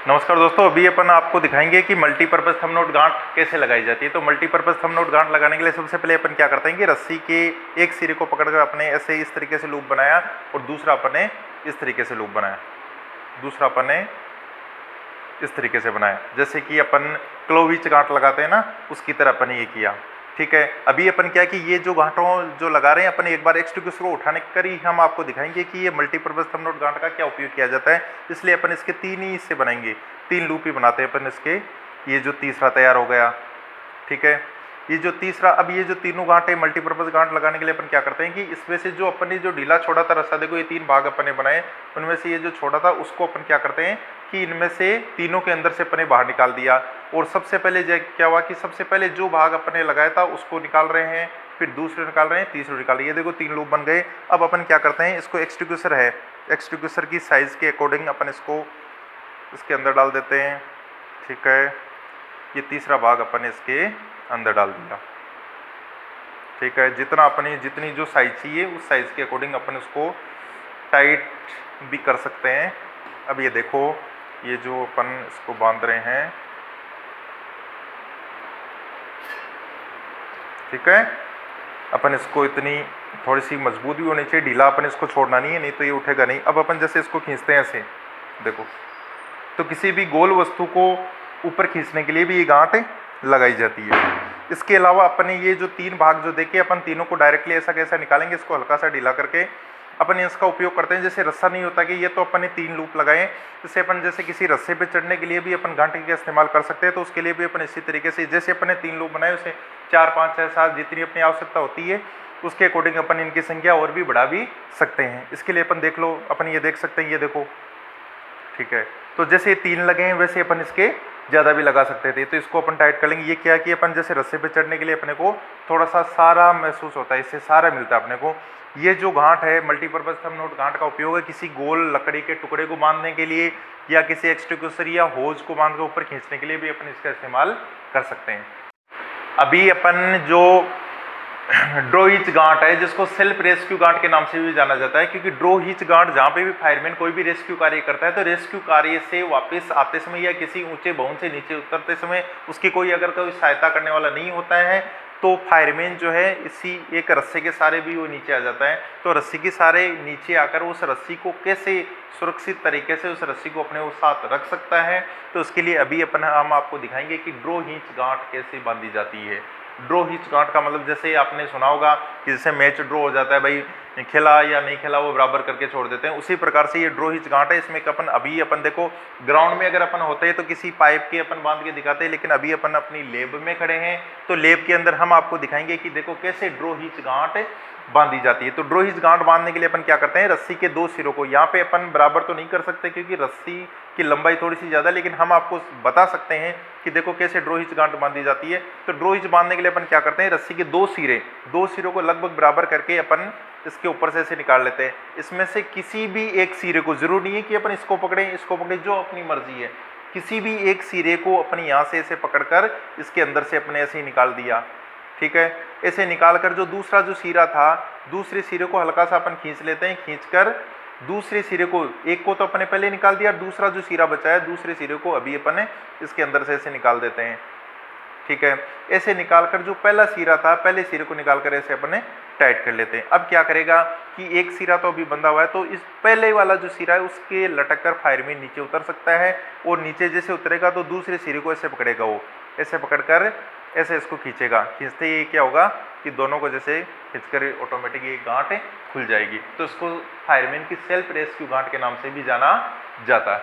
नमस्कार दोस्तों, अभी अपन आपको दिखाएंगे कि मल्टीपर्पज़ थंब नोट गांठ कैसे लगाई जाती है। तो मल्टीपर्पज़ थंब नोट गांठ लगाने के लिए सबसे पहले अपन क्या करते हैं कि रस्सी के एक सिरे को पकड़कर अपने ऐसे इस तरीके से लूप बनाया और दूसरा अपने इस तरीके से लूप बनाया, दूसरा अपने इस तरीके से बनाया, जैसे कि अपन क्लोवीच गांठ लगाते हैं ना, उसकी तरह अपन ये किया। ठीक है, अभी अपन क्या कि ये जो गांठों जो लगा रहे हैं अपन एक बार एक्सट्यूक्यूस को उठाने कर ही हम आपको दिखाएंगे कि ये मल्टीपर्पज़ थंब नोट गांठ का क्या उपयोग किया जाता है। इसलिए अपन इसके 3 ही हिस्से बनाएंगे, 3 लूप ही बनाते हैं अपन इसके। ये जो तीसरा तैयार हो गया, ठीक है, ये जो तीसरा, अब ये जो तीनों गांठ है मल्टीपर्पज़ गांठ लगाने के लिए अपन क्या करते हैं कि इसमें से जो अपन ने जो ढीला छोड़ा था रस्सा, देखो ये 3 भाग अपन ने बनाए, उनमें से ये जो छोड़ा था उसको अपन क्या करते हैं कि इनमें से तीनों के अंदर से अपने बाहर निकाल दिया। और सबसे पहले क्या हुआ कि सबसे पहले जो भाग अपने लगाया था उसको निकाल रहे हैं, फिर दूसरे निकाल रहे हैं, तीसरे निकाल रहे हैं। ये देखो 3 लूप बन गए। अब अपन क्या करते हैं, इसको एक्सट्यूक्यूसर है, एक्सट्यूक्यूसर की साइज़ के अकॉर्डिंग अपन इसको इसके अंदर डाल देते हैं। ठीक है, ये तीसरा भाग अपन इसके अंदर डाल दिया। ठीक है, जितनी जो साइज चाहिए उस साइज़ के अकॉर्डिंग अपन इसको टाइट भी कर सकते हैं। अब ये देखो, ये जो अपन इसको बांध रहे हैं, ठीक है, अपन इसको इतनी थोड़ी सी मजबूत भी होनी चाहिए, ढीला अपन इसको छोड़ना नहीं है, नहीं तो ये उठेगा नहीं। अब अपन जैसे इसको खींचते हैं ऐसे, देखो, तो किसी भी गोल वस्तु को ऊपर खींचने के लिए भी ये गांठ लगाई जाती है। इसके अलावा अपने ये जो 3 भाग जो देखे, अपन तीनों को डायरेक्टली ऐसा कैसा निकालेंगे, इसको हल्का सा ढीला करके अपन इसका उपयोग करते हैं। जैसे रस्सा नहीं होता कि ये तो अपन ने 3 लूप लगाए, इससे अपन जैसे किसी रस्से पे चढ़ने के लिए भी अपन गांठ का इस्तेमाल कर सकते हैं। तो उसके लिए भी अपन इसी तरीके से, जैसे अपन ने 3 लूप बनाए, उसे 4, 5, 6, 7 जितनी अपनी आवश्यकता होती है उसके अकॉर्डिंग अपन इनकी संख्या और भी बढ़ा भी सकते हैं। इसके लिए अपन देख लो, अपन ये देख सकते हैं, ये देखो, ठीक है, तो जैसे 3 लगे हैं वैसे अपन इसके ज़्यादा भी लगा सकते थे। तो इसको अपन टाइट कर लेंगे। ये क्या कि अपन जैसे रस्से पे चढ़ने के लिए अपने को थोड़ा सा सहारा महसूस होता है, इससे सहारा मिलता है अपने को। ये जो गांठ है मल्टीपर्पज़ थंब नोट गांठ का उपयोग है किसी गोल लकड़ी के टुकड़े को बांधने के लिए या किसी एक्सट्यूक्यूसर या होज को बांध कर ऊपर खींचने के लिए भी अपन इसका इस्तेमाल कर सकते हैं। अभी अपन जो ड्रॉ हिच गांठ है, जिसको सेल्फ रेस्क्यू गांठ के नाम से भी जाना जाता है, क्योंकि ड्रॉ हिच गांठ जहाँ पे भी फायरमैन कोई भी रेस्क्यू कार्य करता है तो रेस्क्यू कार्य से वापस आते समय या किसी ऊंचे भवन से नीचे उतरते समय उसकी कोई अगर कोई सहायता करने वाला नहीं होता है तो फायरमैन जो है इसी एक रस्से के सहारे भी वो नीचे आ जाता है। तो रस्सी के सहारे नीचे आकर उस रस्सी को कैसे सुरक्षित तरीके से उस रस्सी को अपने साथ रख सकता है, तो उसके लिए अभी हम आपको दिखाएंगे कि ड्रॉ हिच गांठ कैसे बांधी जाती है। ड्रॉ हिच गांठ का मतलब जैसे आपने सुना होगा कि जैसे मैच ड्रॉ हो जाता है, भाई खेला या नहीं खेला वो बराबर करके छोड़ देते हैं, उसी प्रकार से ये ड्रॉ हिच गांठ है। इसमें अपन देखो ग्राउंड में अगर अपन होते हैं तो किसी पाइप के अपन बांध के दिखाते हैं, लेकिन अभी अपन अपनी लैब में खड़े हैं तो लैब के अंदर हम आपको दिखाएंगे कि देखो कैसे ड्रॉ हिच गांठ बांधी जाती है। तो ड्रॉ हिच गांठ बांधने के लिए अपन क्या करते हैं, रस्सी के 2 सिरों को यहाँ पे अपन बराबर तो नहीं कर सकते क्योंकि रस्सी की लंबाई थोड़ी सी ज़्यादा, लेकिन हम आपको बता सकते हैं कि देखो कैसे ड्रॉ हिच गांठ बांधी जाती है। तो ड्रॉ हिच बांधने के लिए अपन क्या करते हैं, रस्सी के 2 सिरों को लगभग बराबर करके अपन इसके ऊपर से ऐसे निकाल लेते हैं। इसमें से किसी भी एक सिरे को, जरूर नहीं है कि अपन इसको पकड़ें, जो अपनी मर्जी है, किसी भी एक सिरे को अपन यहाँ से ऐसे पकड़कर इसके अंदर से अपने ऐसे ही निकाल दिया। ठीक है, ऐसे निकाल कर जो दूसरा जो सिरा था, दूसरे सिरे को हल्का सा अपन खींच लेते हैं। खींचकर दूसरे सिरे को, एक को तो अपने पहले निकाल दिया, दूसरा जो सिरा बचा है दूसरे सिरे को अभी अपन इसके अंदर से ऐसे निकाल देते हैं। ठीक है, ऐसे निकालकर जो पहला सिरा था, पहले सिरे को निकालकर ऐसे अपने टाइट कर लेते हैं। अब क्या करेगा कि एक सिरा तो अभी बंधा हुआ है, तो इस पहले वाला जो सिरा है उसके लटक कर फायरमैन नीचे उतर सकता है, और नीचे जैसे उतरेगा तो दूसरे सिरे को ऐसे पकड़ेगा, वो ऐसे पकड़कर ऐसे इसको खींचेगा। खींचते ही क्या होगा कि दोनों को जैसे खींचकर ऑटोमेटिक ये गांठ खुल जाएगी। तो इसको फायरमैन की सेल्फ रेस्क्यू गांठ के नाम से भी जाना जाता है।